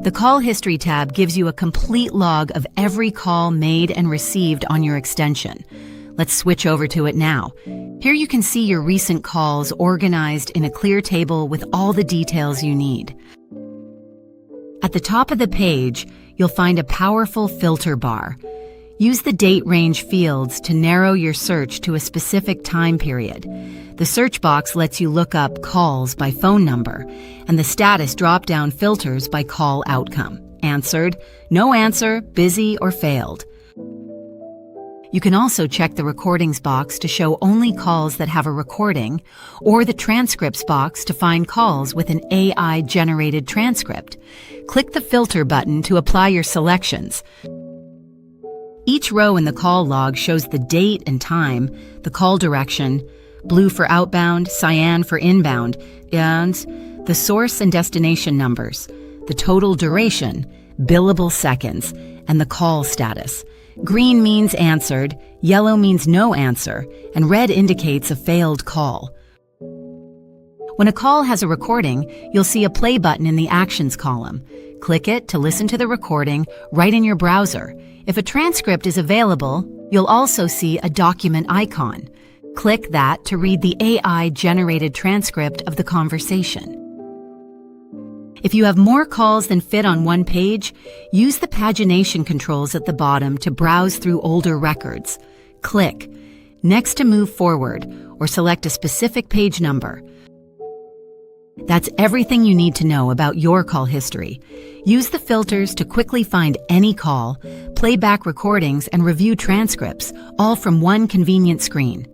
The Call History tab gives you a complete log of every call made and received on your extension. Let's switch over to it now. Here you can see your recent calls organized in a clear table with all the details you need. At the top of the page, you'll find a powerful filter bar. Use the date range fields to narrow your search to a specific time period. The search box lets you look up calls by phone number, and the status drop-down filters by call outcome: answered, no answer, busy, or failed. You can also check the recordings box to show only calls that have a recording, or the transcripts box to find calls with an AI-generated transcript. Click the filter button to apply your selections. Each row in the call log shows the date and time, the call direction, blue for outbound, cyan for inbound, and the source and destination numbers, the total duration, billable seconds, and the call status. Green means answered, yellow means no answer, and red indicates a failed call. When a call has a recording, you'll see a play button in the Actions column. Click it to listen to the recording right in your browser. If a transcript is available, you'll also see a document icon. Click that to read the AI-generated transcript of the conversation. If you have more calls than fit on one page, use the pagination controls at the bottom to browse through older records. Click Next to move forward, or select a specific page number. That's everything you need to know about your call history. Use the filters to quickly find any call, play back recordings, and review transcripts, all from one convenient screen.